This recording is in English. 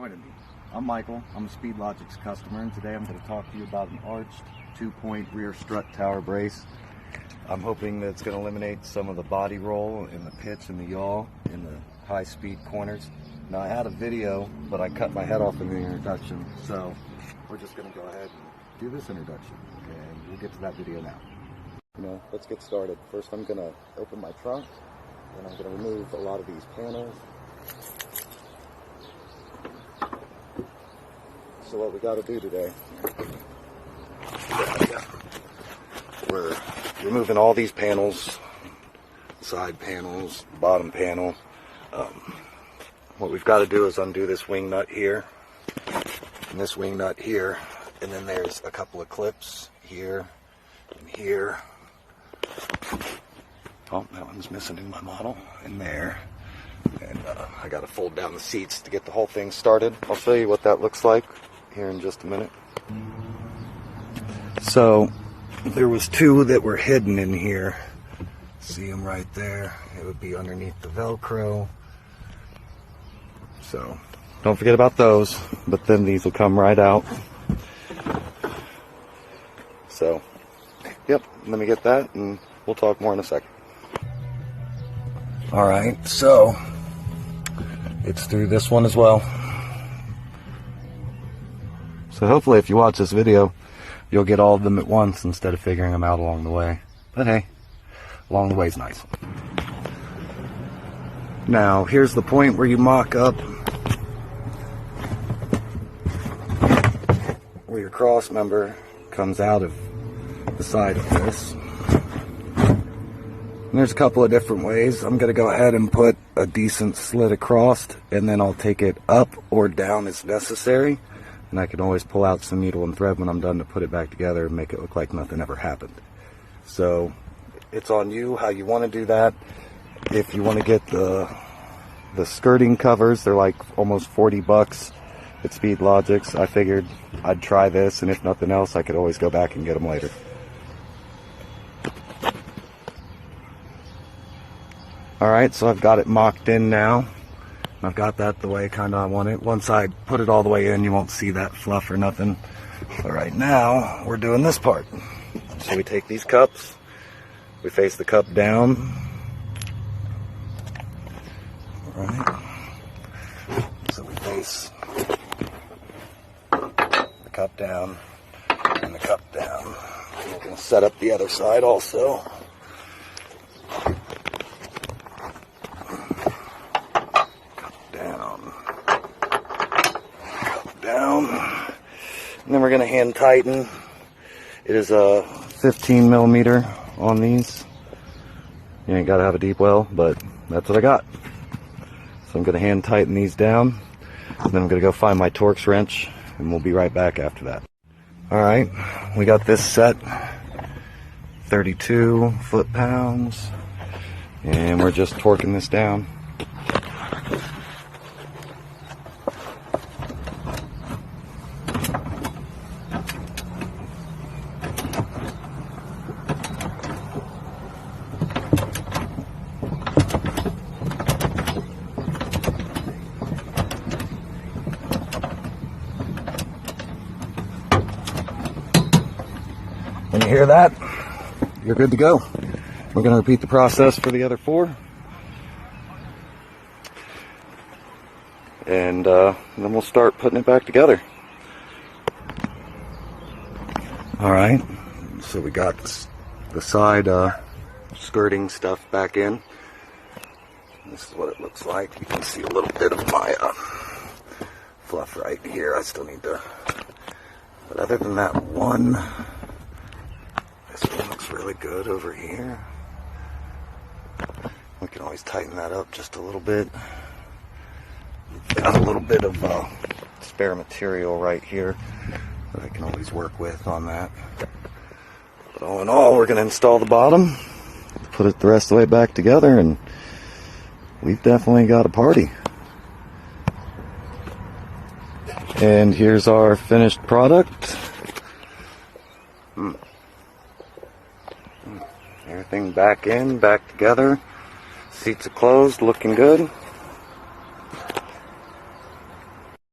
joining me. I'm Michael, I'm a Speedlogix customer, and today I'm going to talk to you about an arched 2-point rear strut tower brace. I'm hoping that it's going to eliminate some of the body roll and the pitch and the yaw in the high speed corners. Now I had a video, but I cut my head off in the introduction, so we're just going to go ahead and do this introduction, and we'll get to that video now. Let's get started. First I'm going to open my trunk, and I'm going to remove a lot of these panels. So what we got to do today, we're removing all these panels, side panels, bottom panel. What we've got to do is undo this wing nut here, and this wing nut here, and then there's a couple of clips here and here. Oh, that one's missing in my model, and there. And I got to fold down the seats to get the whole thing started. I'll show you what that looks like here in just a minute. So there was two that were hidden in here. See them right there? It would be underneath the Velcro. So don't forget about those, but then these will come right out. So yep, let me get that and we'll talk more in a second. Alright, so it's through this one as well. So hopefully if you watch this video, you'll get all of them at once instead of figuring them out along the way. But hey, along the way is nice. Now, here's the point where you mock up where your cross member comes out of the side of this. And there's a couple of different ways. I'm going to go ahead and put a decent slit across, and then I'll take it up or down as necessary. And I can always pull out some needle and thread when I'm done to put it back together and make it look like nothing ever happened. So it's on you how you want to do that. If you want to get the skirting covers, they're like almost 40 bucks at Speedlogix. I figured I'd try this, and if nothing else, I could always go back and get them later. Alright, so I've got it mocked in now. I've got that the way kind of I want it. Once I put it all the way in, you won't see that fluff or nothing. But right now, we're doing this part. So we take these cups, we face the cup down. Alright. So we face the cup down and the cup down. And we're going to set up the other side also. And then we're going to hand tighten. It is a 15 millimeter on these. You ain't got to have a deep well, but that's what I got. So I'm going to hand tighten these down. And then I'm going to go find my Torx wrench, and we'll be right back after that. Alright, we got this set. 32 foot-pounds. And we're just torquing this down. When you hear that, you're good to go. We're going to repeat the process for the other four. And then we'll start putting it back together. Alright, so we got the side skirting stuff back in. This is what it looks like. You can see a little bit of my fluff right here. I still need to... But other than that one... This one looks really good over here. We can always tighten that up just a little bit. Got a little bit of spare material right here that I can always work with on that. But all in all, we're going to install the bottom, put it the rest of the way back together, and we've definitely got a party. And here's our finished product. Everything back in, back together. Seats are closed, looking good.